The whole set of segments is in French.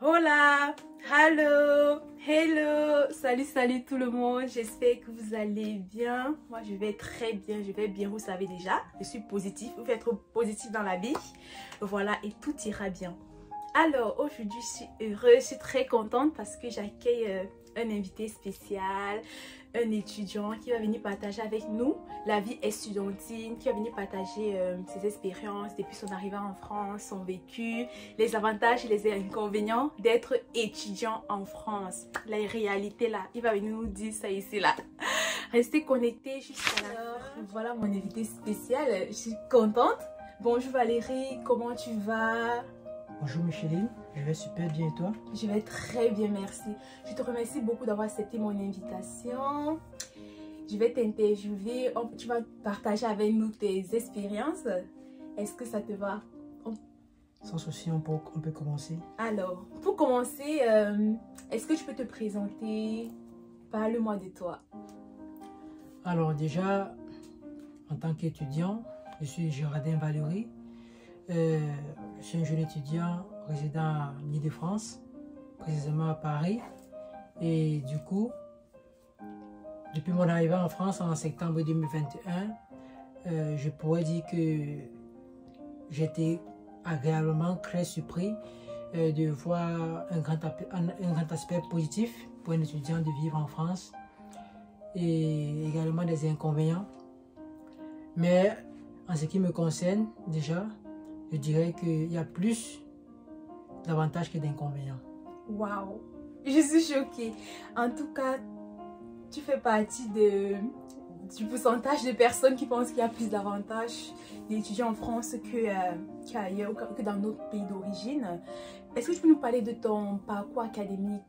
Hola, hello, hello, salut tout le monde, j'espère que vous allez bien. Moi je vais très bien, je vais bien, vous savez déjà, je suis positive, vous pouvez être positif dans la vie, voilà, et tout ira bien. Alors aujourd'hui je suis heureuse, je suis très contente parce que j'accueille un invité spécial, un étudiant qui va venir partager avec nous la vie estudiantine, qui va venir partager ses expériences depuis son arrivée en France, son vécu, les avantages et les inconvénients d'être étudiant en France. La réalité là, il va venir nous dire ça ici là. Restez connectés jusqu'à la fin. Voilà mon invité spécial, je suis contente. Bonjour Valérie, comment tu vas? Bonjour Micheline, je vais super bien et toi? Je vais très bien, merci. Je te remercie beaucoup d'avoir accepté mon invitation. Je vais t'interviewer, tu vas partager avec nous tes expériences. Est-ce que ça te va? Sans souci, on peut commencer. Alors, pour commencer, est-ce que tu peux te présenter? Parle-moi de toi. Alors déjà, en tant qu'étudiant, je suis Géraldin Valérie. Je suis un jeune étudiant résident en Île-de-France, précisément à Paris. Et du coup, depuis mon arrivée en France en septembre 2021, je pourrais dire que j'étais agréablement très surpris de voir un grand aspect positif pour un étudiant de vivre en France et également des inconvénients. Mais en ce qui me concerne déjà, je dirais qu'il y a plus d'avantages que d'inconvénients. Waouh, je suis choquée. En tout cas, tu fais partie du pourcentage de personnes qui pensent qu'il y a plus d'avantages d'étudier en France qu'ailleurs, que dans notre pays d'origine. Est-ce que tu peux nous parler de ton parcours académique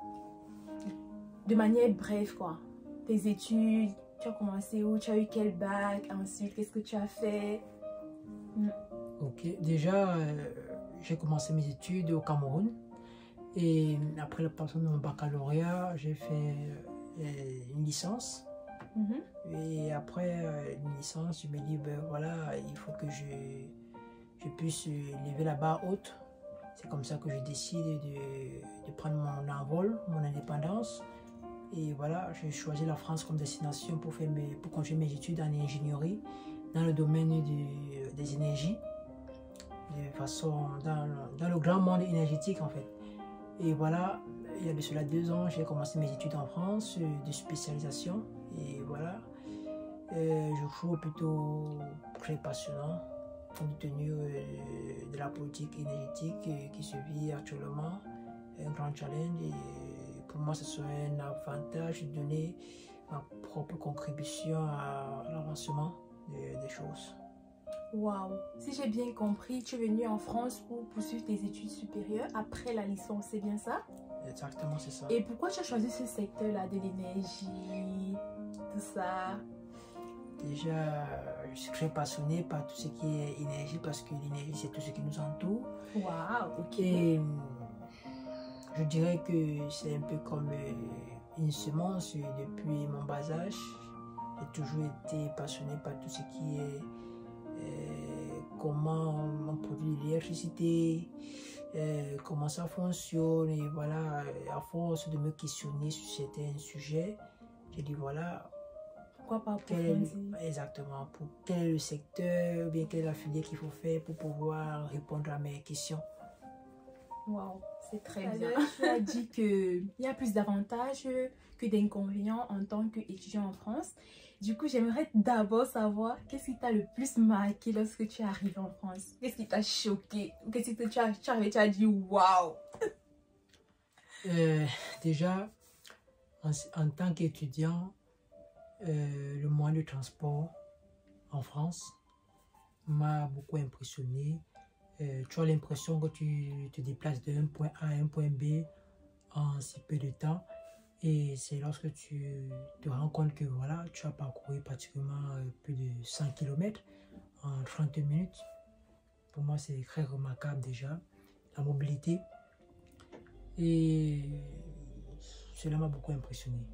de manière brève, quoi? Tes études, tu as commencé où? Tu as eu quel bac? Ensuite, qu'est-ce que tu as fait? Ok, déjà, j'ai commencé mes études au Cameroun et après l'obtention de mon baccalauréat, j'ai fait une licence. Et après une licence, je me dis, ben voilà, il faut que je puisse lever la barre haute. C'est comme ça que je décide de prendre mon envol, mon indépendance. Et voilà, j'ai choisi la France comme destination pour continuer mes études en ingénierie dans le domaine des énergies, de façon dans le grand monde énergétique en fait. Et voilà, il y a de cela 2 ans, j'ai commencé mes études en France de spécialisation. Et voilà, je trouve plutôt très passionnant compte tenu de la politique énergétique qui se vit actuellement, un grand challenge. Et pour moi, ce serait un avantage de donner ma propre contribution à l'avancement des choses. Waouh! Si j'ai bien compris, tu es venu en France pour poursuivre tes études supérieures après la licence, c'est bien ça? Exactement, c'est ça. Et pourquoi tu as choisi ce secteur-là de l'énergie, tout ça? Déjà, je suis très passionné par tout ce qui est énergie parce que l'énergie, c'est tout ce qui nous entoure. Waouh! Ok. Et je dirais que c'est un peu comme une semence depuis mon bas âge. J'ai toujours été passionné par tout ce qui est comment on produit l'électricité, comment ça fonctionne. Et voilà, à force de me questionner sur certains sujets, j'ai dit voilà, pourquoi pas exactement, quel est le secteur, bien quelle est la filière qu'il faut faire pour pouvoir répondre à mes questions. Waouh, c'est très bien. Tu as dit qu'il y a plus d'avantages que d'inconvénients en tant qu'étudiant en France. Du coup, j'aimerais d'abord savoir qu'est-ce qui t'a le plus marqué lorsque tu es arrivé en France? Qu'est-ce qui t'a choqué? Qu'est-ce que tu as dit waouh? Déjà, en tant qu'étudiant, le moyen de transport en France m'a beaucoup impressionné. Tu as l'impression que tu te déplaces d'un point A à un point B en si peu de temps. Et c'est lorsque tu te rends compte que voilà, tu as parcouru pratiquement plus de 100 km en 30 minutes. Pour moi, c'est très remarquable déjà, la mobilité. Et cela m'a beaucoup impressionné.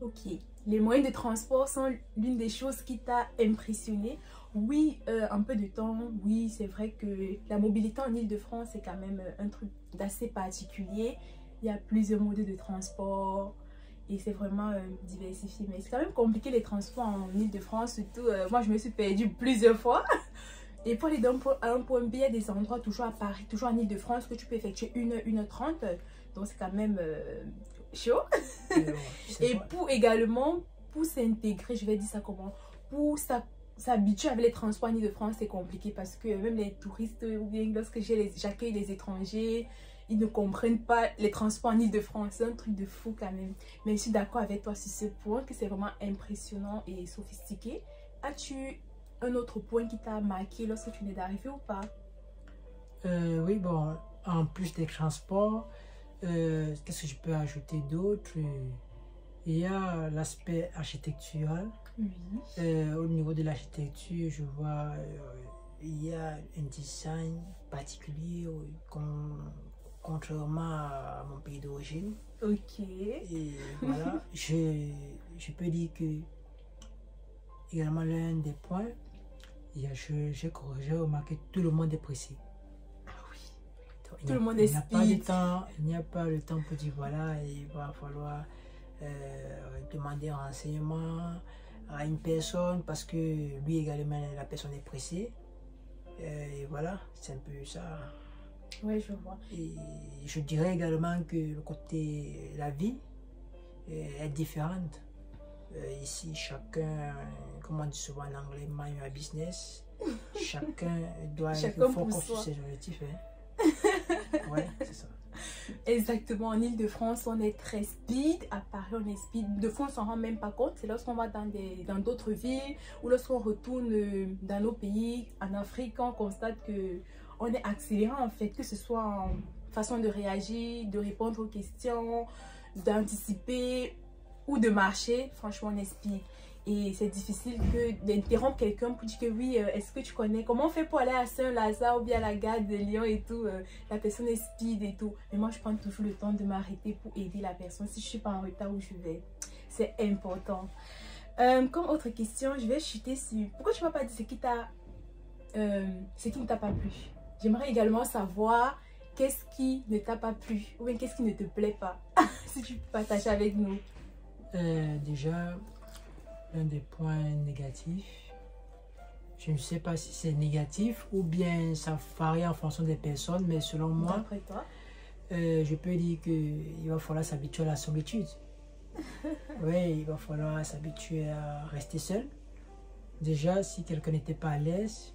Ok, les moyens de transport sont l'une des choses qui t'a impressionné. Oui, un peu de temps, oui, c'est vrai que la mobilité en Île-de-France est quand même un truc d'assez particulier. il y a plusieurs modes de transport et c'est vraiment diversifié. Mais c'est quand même compliqué les transports en Île-de-France, surtout moi je me suis perdue plusieurs fois. Et pour aller d'un point A à un point B, il y a des endroits toujours à Paris, toujours en Île-de-France que tu peux effectuer 1h30. Donc c'est quand même chaud. Et pour également, pour s'intégrer, je vais dire ça comment, pour s'habituer avec les transports en Île-de-France, c'est compliqué parce que même les touristes, ou bien lorsque j'accueille les étrangers, ils ne comprennent pas les transports en Île-de-France. C'est un truc de fou quand même. Mais je suis d'accord avec toi sur ce point, que c'est vraiment impressionnant et sophistiqué. As-tu un autre point qui t'a marqué lorsque tu venais d'arriver ou pas? Oui, bon, en plus des transports, qu'est-ce que je peux ajouter d'autre? Il y a l'aspect architectural. Oui. Au niveau de l'architecture, je vois, il y a un design particulier contrairement à mon pays d'origine. Ok. Et voilà, je peux dire que également l'un des points, j'ai remarqué que tout le monde est pressé. Ah oui. Donc, Tout le monde est speed. Il n'y a pas le temps pour dire voilà, il va falloir demander un renseignement à une personne parce que lui également la personne est pressée. Et voilà, c'est un peu ça. Oui, je vois. Et je dirais également que le côté la vie est différente. Ici, chacun, comme on dit souvent en anglais, mind your business. Chacun doit focus sur ses objectifs. Hein. Ouais, c'est ça. Exactement, en Île-de-France, on est très speed. À Paris, on est speed. De fois, on s'en rend même pas compte. C'est lorsqu'on va dans d'autres villes ou lorsqu'on retourne dans nos pays, en Afrique, on constate que on est accélérant en fait, que ce soit en façon de réagir, de répondre aux questions, d'anticiper ou de marcher. Franchement, on est speed. Et c'est difficile d'interrompre quelqu'un pour dire que oui, est-ce que tu connais comment on fait pour aller à Saint-Lazare ou bien à la gare de Lyon et tout. La personne est speed et tout. Mais moi, je prends toujours le temps de m'arrêter pour aider la personne si je suis pas en retard où je vais. C'est important. Comme autre question, je vais chuter sur... Pourquoi tu m'as pas dit ce qui ne t'a pas plu? J'aimerais également savoir qu'est-ce qui ne t'a pas plu ou bien qu'est-ce qui ne te plaît pas. Si tu peux partager avec nous. Déjà... Un des points négatifs, je ne sais pas si c'est négatif ou bien ça varie en fonction des personnes, mais selon moi, d'après toi, je peux dire qu'il va falloir s'habituer à la solitude. Oui, il va falloir s'habituer à rester seul. Déjà, si quelqu'un n'était pas à l'aise,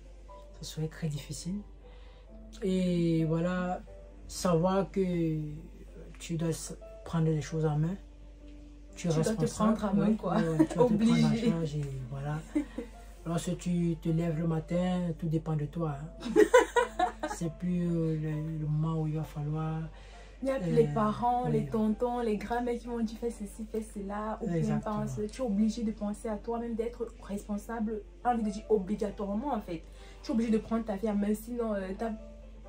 ce serait très difficile. Et voilà, savoir que tu dois prendre les choses en main. Tu dois te prendre en main, quoi. Tu dois Obligé. te prendre en charge et voilà. Lorsque tu te lèves le matin, tout dépend de toi. C'est plus le moment où il va falloir... Il n'y a plus les parents, oui, les tontons, les grands-mères qui vont dire fais ceci, fais cela. Ou bien pense, tu es obligé de penser à toi-même, d'être responsable, pas envie de dire obligatoirement en fait. Tu es obligé de prendre ta vie en main, sinon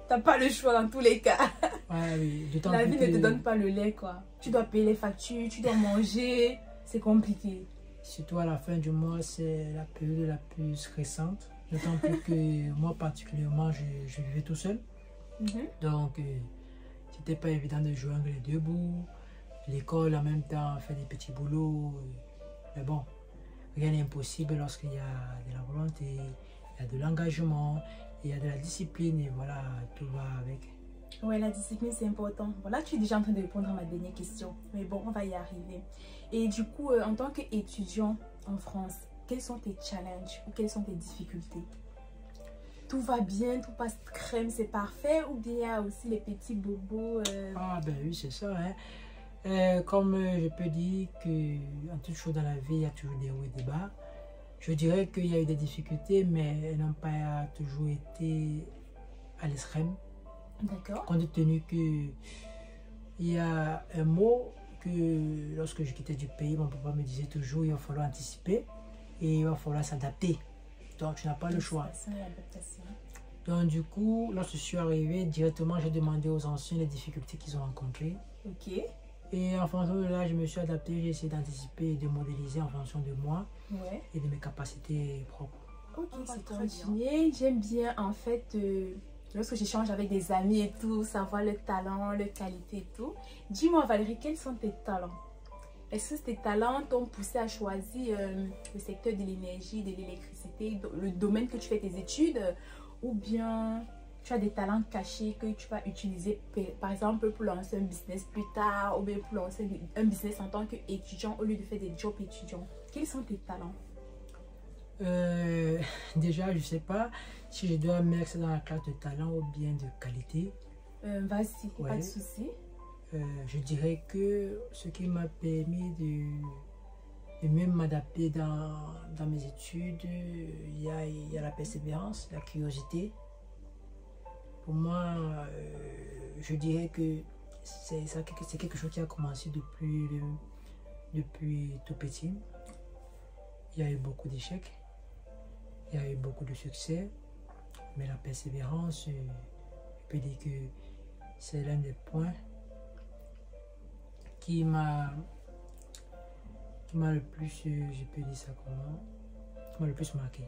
t'as pas le choix dans tous les cas. Ouais, oui. La vie ne te donne pas le lait, quoi. Tu dois payer les factures, tu dois manger, c'est compliqué. Surtout à la fin du mois, c'est la période la plus stressante. D'autant plus que moi particulièrement, je vivais tout seul. Donc, c'était pas évident de joindre les deux bouts. L'école en même temps, faire des petits boulots. Mais bon, rien n'est impossible lorsqu'il y a de la volonté, il y a de l'engagement, il y a de la discipline et voilà, tout va avec. Ouais, la discipline c'est important. Voilà, tu es déjà en train de répondre à ma dernière question. Mais bon, on va y arriver. Et du coup, en tant qu'étudiant en France, quels sont tes challenges ou quelles sont tes difficultés? Tout va bien, tout passe crème, c'est parfait, ou bien il y a aussi les petits bobos Ah ben oui, c'est ça. Hein. Comme je peux dire que en toute chose dans la vie, il y a toujours des hauts et des bas. Je dirais qu'il y a eu des difficultés, mais elles n'ont pas toujours été à l'extrême. D'accord. Compte tenu qu'il y a un mot que lorsque je quittais du pays, mon papa me disait toujours il va falloir anticiper et il va falloir s'adapter. Donc tu n'as pas le choix. Donc du coup, lorsque je suis arrivé, directement j'ai demandé aux anciens les difficultés qu'ils ont rencontrées. Ok. Et en fonction de là, je me suis adapté, j'ai essayé d'anticiper et de modéliser en fonction de moi et de mes capacités propres. Ok, c'est continué. J'aime bien en fait lorsque j'échange avec des amis et tout, savoir le talent, leur qualité et tout. Dis-moi Valérie, quels sont tes talents? Est-ce que tes talents t'ont poussé à choisir le secteur de l'énergie, de l'électricité, le domaine que tu fais tes études, ou bien tu as des talents cachés que tu vas utiliser, par exemple, pour lancer un business plus tard, ou bien pour lancer un business en tant qu'étudiant au lieu de faire des jobs étudiants? Quels sont tes talents? Déjà, je ne sais pas si je dois mettre ça dans la classe de talent ou bien de qualité. Vas-y, Ouais. pas de souci. Je dirais que ce qui m'a permis de mieux m'adapter dans mes études, il y a la persévérance, la curiosité. Pour moi, je dirais que c'est quelque chose qui a commencé depuis tout petit. Il y a eu beaucoup d'échecs, il y a eu beaucoup de succès, mais la persévérance, je peux dire que c'est l'un des points qui m'a le plus, je peux dire ça comment, qui m'a le plus marqué.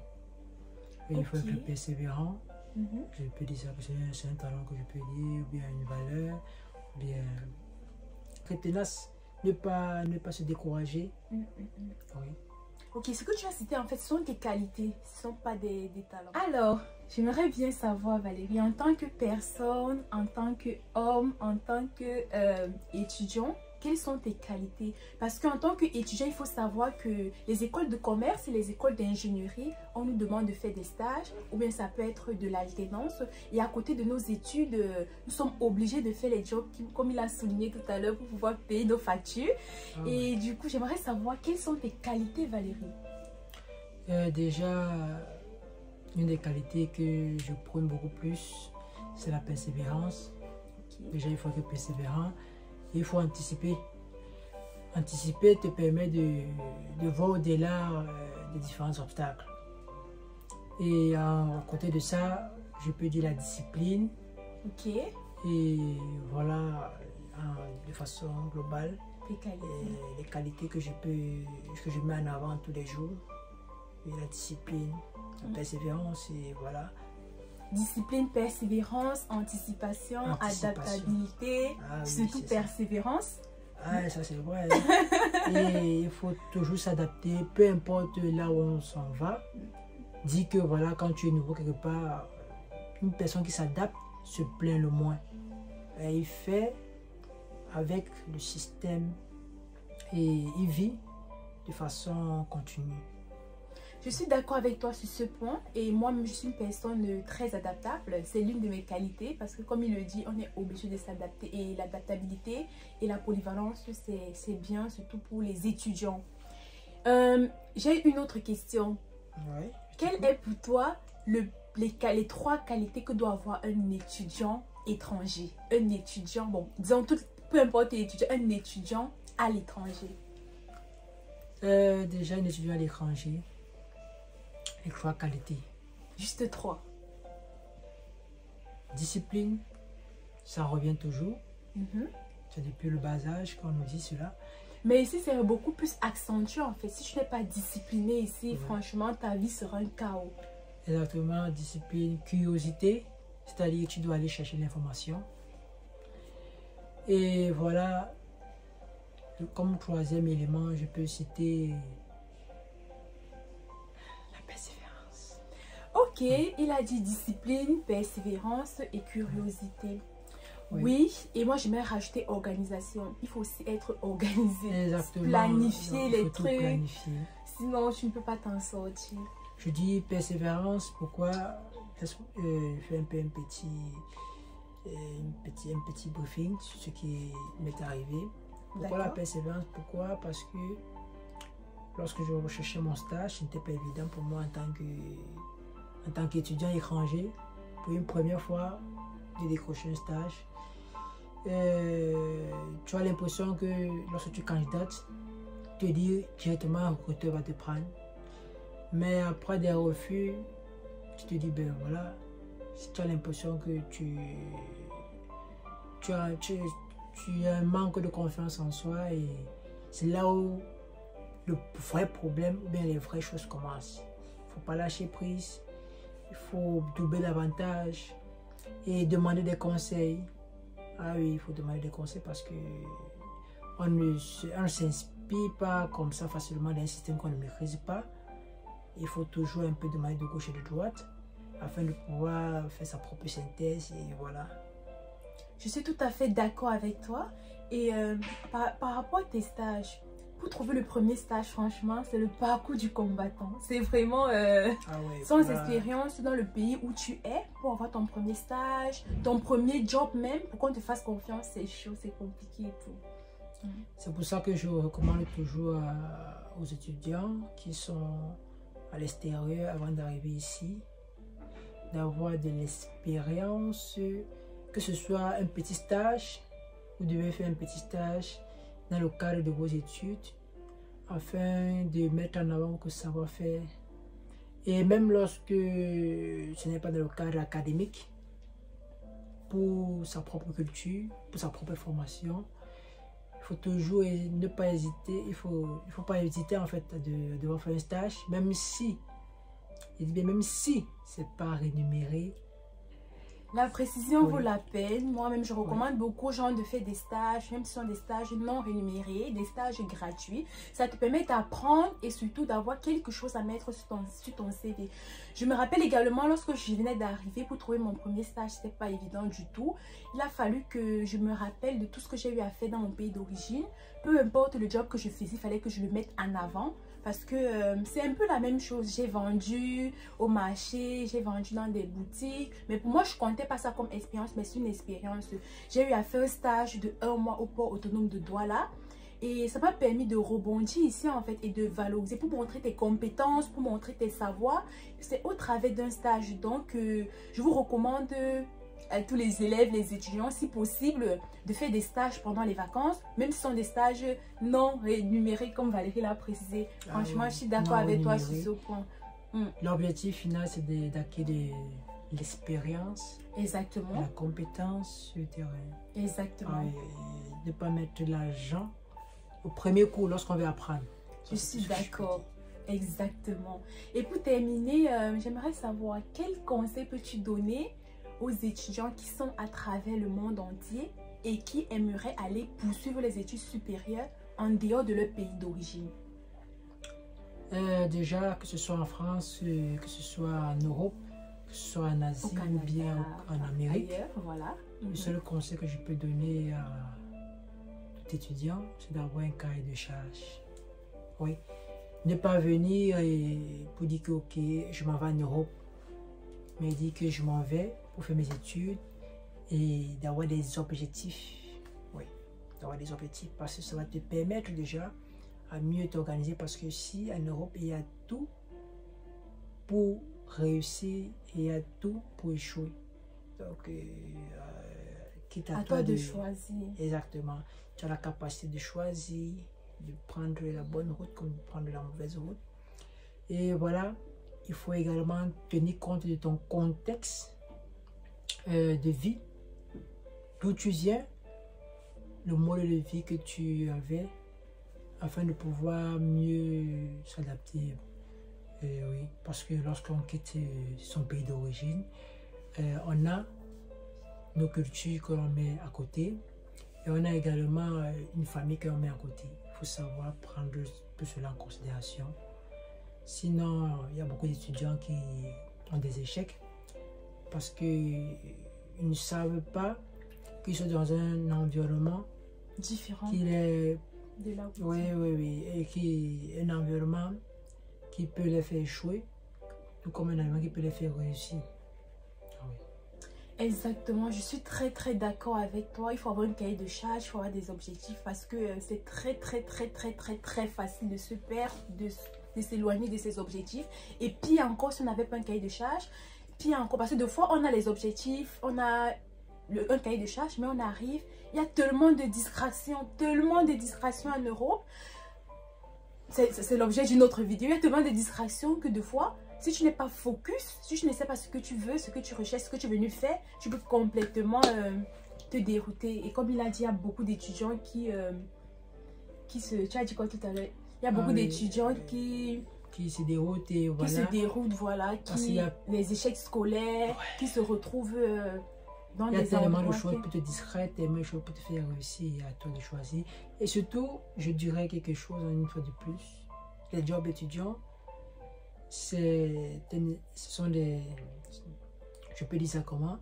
Et il faut être persévérant. Je peux dire ça que c'est un talent que je peux dire, ou bien une valeur, ou bien être tenace, ne pas se décourager. Oui. Ok, ce que tu as cité en fait, ce sont tes qualités, ce ne sont pas des talents. Alors, j'aimerais bien savoir Valérie, en tant que personne, en tant qu'homme, en tant qu'étudiant, quelles sont tes qualités? Parce qu'en tant qu'étudiant, il faut savoir que les écoles de commerce et les écoles d'ingénierie, on nous demande de faire des stages, ou bien ça peut être de l'alternance. Et à côté de nos études, nous sommes obligés de faire les jobs, comme il a souligné tout à l'heure, pour pouvoir payer nos factures. Et du coup, j'aimerais savoir quelles sont tes qualités, Valérie? Déjà, une des qualités que je prône beaucoup plus, c'est la persévérance. Déjà, il faut être persévérant. Il faut anticiper. Anticiper te permet de voir au-delà des différents obstacles. Et à côté de ça, je peux dire la discipline. Ok. Et voilà, de façon globale, les qualités que je mets en avant tous les jours. Et la discipline, la persévérance, et voilà. Discipline, persévérance, anticipation, adaptabilité, surtout persévérance. Ah, ça c'est vrai. Et il faut toujours s'adapter, peu importe là où on s'en va. Dis que voilà, quand tu es nouveau quelque part, une personne qui s'adapte se plaint le moins. Et il fait avec le système et il vit de façon continue. Je suis d'accord avec toi sur ce point et moi-même je suis une personne très adaptable. C'est l'une de mes qualités parce que comme il le dit, on est obligé de s'adapter et l'adaptabilité et la polyvalence c'est bien surtout pour les étudiants. J'ai une autre question. Ouais, quelle est pour toi les trois qualités que doit avoir un étudiant étranger? Un étudiant, bon, disons peu importe l'étudiant, un étudiant à l'étranger. Déjà un étudiant à l'étranger. Les trois qualités. Juste trois. Discipline, ça revient toujours. C'est depuis le bas âge qu'on nous dit cela. Mais ici, c'est beaucoup plus accentué en fait. Si tu n'es pas discipliné ici, franchement, ta vie sera un chaos. Exactement, discipline, curiosité, c'est-à-dire que tu dois aller chercher l'information. Et voilà, comme troisième élément, je peux citer Ok, il a dit discipline, persévérance et curiosité. Oui, et moi j'aimerais rajouter organisation. Il faut aussi être organisé. Exactement. Planifier les trucs. Planifier. Sinon, tu ne peux pas t'en sortir. Je dis persévérance, pourquoi? Je fais un peu un petit briefing sur ce qui m'est arrivé. Pourquoi la persévérance? Pourquoi? Parce que lorsque je recherchais mon stage, ce n'était pas évident pour moi en tant qu'étudiant étranger, pour une première fois, de décrocher un stage. Tu as l'impression que lorsque tu candidates, te dis directement un recruteur va te prendre. Mais après des refus, tu te dis, ben voilà, si tu as l'impression que tu as un manque de confiance en soi, et c'est là où le vrai problème, ou bien les vraies choses commencent. Il ne faut pas lâcher prise. Il faut doubler davantage. et demander des conseils. Ah oui, il faut demander des conseils parce que on ne s'inspire pas comme ça facilement d'un système qu'on ne maîtrise pas. Il faut toujours un peu demander de gauche et de droite afin de pouvoir faire sa propre synthèse et voilà. Je suis tout à fait d'accord avec toi. Et par rapport à tes stages, pour trouver le premier stage, franchement, c'est le parcours du combattant. C'est vraiment sans expérience dans le pays où tu es, pour avoir ton premier stage, ton premier job même, pour qu'on te fasse confiance, c'est chaud, c'est compliqué et tout. C'est pour ça que je recommande toujours aux étudiants qui sont à l'extérieur avant d'arriver ici, d'avoir de l'expérience, que ce soit un petit stage, vous devez faire un petit stage dans le cadre de vos études afin de mettre en avant votre savoir-faire. Et même lorsque ce n'est pas dans le cadre académique, pour sa propre culture, pour sa propre formation, il faut toujours ne pas hésiter, il faut pas hésiter en fait de devoir faire un stage, même si, je dis bien même si c'est pas rémunéré. La précision vaut la peine. Moi-même, je recommande beaucoup aux gens de faire des stages, même si ce sont des stages non rémunérés, des stages gratuits. Ça te permet d'apprendre et surtout d'avoir quelque chose à mettre sur ton CV. Je me rappelle également, lorsque je venais d'arriver pour trouver mon premier stage, ce n'était pas évident du tout. Il a fallu que je me rappelle de tout ce que j'ai eu à faire dans mon pays d'origine. Peu importe le job que je faisais, il fallait que je le mette en avant. Parce que c'est un peu la même chose. J'ai vendu au marché, j'ai vendu dans des boutiques. Mais pour moi, je ne comptais pas ça comme expérience, mais c'est une expérience. J'ai eu à faire un stage de 1 mois au port autonome de Douala. Et ça m'a permis de rebondir ici en fait et de valoriser pour montrer tes compétences, pour montrer tes savoirs. C'est au travers d'un stage. Donc, je vous recommande à tous les élèves, les étudiants, si possible, de faire des stages pendant les vacances, même si ce sont des stages non rémunérés, comme Valérie l'a précisé. Franchement, je suis d'accord avec toi sur ce point. L'objectif final, c'est d'acquérir de l'expérience, exactement, la compétence sur le terrain. Exactement. Et ne pas mettre l'argent au premier coup lorsqu'on veut apprendre. Je suis d'accord. Exactement. Et pour terminer, j'aimerais savoir quel conseil peux-tu donner aux étudiants qui sont à travers le monde entier et qui aimeraient aller poursuivre les études supérieures en dehors de leur pays d'origine? Déjà, que ce soit en France, que ce soit en Europe, que ce soit en Asie ou bien en Amérique, voilà. Le seul conseil que je peux donner à tout étudiant, c'est d'avoir un cahier de charge. Oui. Ne pas venir pour dire que ok, je m'en vais en Europe, mais dire que je m'en vais pour faire mes études et d'avoir des objectifs. Oui, d'avoir des objectifs parce que ça va te permettre déjà à mieux t'organiser parce que si en Europe, il y a tout pour réussir et il y a tout pour échouer. Donc, quitte à toi de choisir. Exactement. Tu as la capacité de choisir, de prendre la bonne route comme de prendre la mauvaise route. Et voilà, il faut également tenir compte de ton contexte de vie, d'où tu viens, le mode de vie que tu avais, afin de pouvoir mieux s'adapter. Oui, parce que lorsqu'on quitte son pays d'origine, on a nos cultures que l'on met à côté et on a également une famille que l'on met à côté. Il faut savoir prendre tout cela en considération. Sinon, il y a beaucoup d'étudiants qui ont des échecs parce qu'ils ne savent pas qu'ils sont dans un environnement différent est de là où oui, et qui est un environnement qui peut les faire échouer, tout comme un environnement qui peut les faire réussir. Exactement, je suis très d'accord avec toi. Il faut avoir un cahier de charge, il faut avoir des objectifs parce que c'est très facile de se perdre, de s'éloigner de ses objectifs. Et puis encore, si on n'avait pas un cahier de charge, puis encore, parce que des fois on a les objectifs, on a un cahier de charge, mais on arrive, il y a tellement de distractions en Europe. C'est l'objet d'une autre vidéo. Il y a tellement de distractions que des fois, si tu n'es pas focus, si tu ne sais pas ce que tu veux, ce que tu recherches, ce que tu es venu faire, tu peux complètement te dérouter. Et comme il a dit, il y a beaucoup d'étudiants qui se... Tu as dit quoi tout à l'heure? Il y a beaucoup d'étudiants qui se déroutent et voilà. Qui se déroutent, voilà. Les échecs scolaires, qui se retrouvent Dans Il y a des tellement de endroits choses qui- pour te distraire, tellement de choses pour te faire réussir, à toi de choisir. Et surtout, je dirais quelque chose une fois de plus. Les jobs étudiants, ce sont des... Je peux dire ça comment?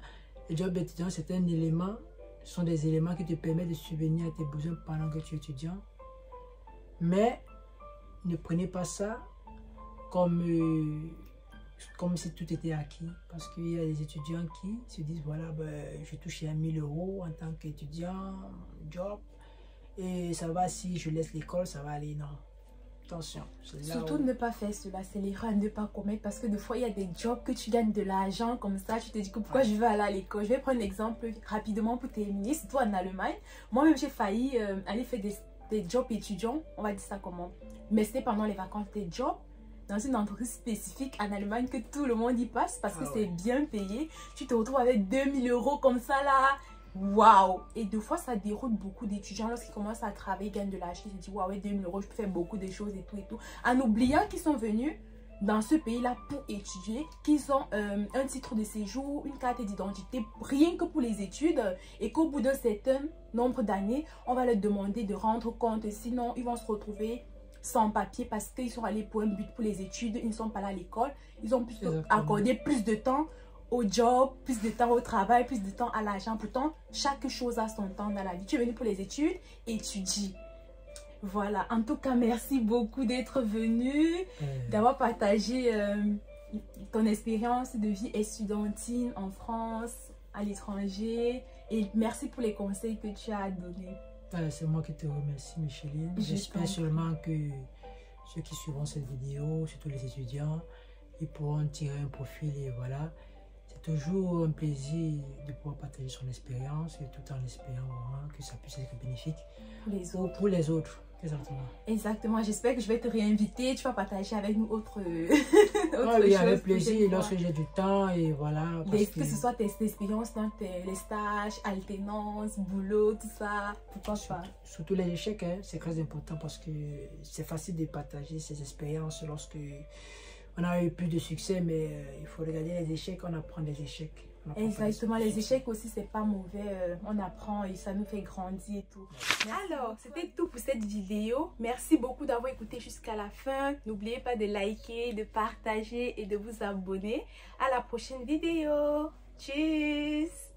Les jobs étudiants, c'est un élément, ce sont des éléments qui te permettent de subvenir à tes besoins pendant que tu es étudiant. Mais ne prenez pas ça comme si tout était acquis. Parce qu'il y a des étudiants qui se disent, voilà, ben, je touche à 1000 euros en tant qu'étudiant, job, et ça va, si je laisse l'école, ça va aller. Non. Attention. Surtout ne pas faire cela, c'est l'erreur à ne pas commettre parce que des fois il y a des jobs que tu gagnes de l'argent comme ça, tu te dis que pourquoi je vais aller à l'école. Je vais prendre un exemple rapidement pour terminer, surtout en Allemagne. Moi-même j'ai failli aller faire des jobs étudiants, on va dire ça comment. Mais c'était pendant les vacances des jobs dans une entreprise spécifique en Allemagne que tout le monde y passe parce que c'est bien payé. Tu te retrouves avec 2000 euros comme ça là. Waouh! Et des fois, ça déroute beaucoup d'étudiants lorsqu'ils commencent à travailler, gagnent de l'argent. Ils se disent, waouh, 2000 euros, je peux faire beaucoup de choses et tout et tout. En oubliant qu'ils sont venus dans ce pays-là pour étudier, qu'ils ont un titre de séjour, une carte d'identité, rien que pour les études. Et qu'au bout d'un certain nombre d'années, on va leur demander de rendre compte. Sinon, ils vont se retrouver sans papier parce qu'ils sont allés pour un but pour les études. Ils ne sont pas là à l'école. Ils ont accordé plus de temps au job, plus de temps au travail, plus de temps à l'argent. Pourtant, chaque chose a son temps dans la vie. Tu es venu pour les études, étudie. Voilà. En tout cas, merci beaucoup d'être venu, d'avoir partagé ton expérience de vie estudiantine en France, à l'étranger. Et merci pour les conseils que tu as donnés. C'est moi qui te remercie, Micheline. J'espère seulement que ceux qui suivront cette vidéo, surtout les étudiants, ils pourront tirer un profil et voilà. C'est toujours un plaisir de pouvoir partager son expérience et tout en espérant vraiment que ça puisse être bénéfique pour les autres. Exactement. Exactement. J'espère que je vais te réinviter. Tu vas partager avec nous autre oui, avec plaisir lorsque j'ai du temps et voilà. Que ce soit tes expériences dans les stages, alternance, boulot, tout ça. Pourquoi pas? Surtout les échecs, hein, c'est très important parce que c'est facile de partager ces expériences lorsque on a eu plus de succès, mais il faut regarder les échecs, on apprend des échecs. Exactement, les échecs aussi, c'est pas mauvais. On apprend et ça nous fait grandir et tout. Alors, c'était tout pour cette vidéo. Merci beaucoup d'avoir écouté jusqu'à la fin. N'oubliez pas de liker, de partager et de vous abonner. À la prochaine vidéo. Tchuss!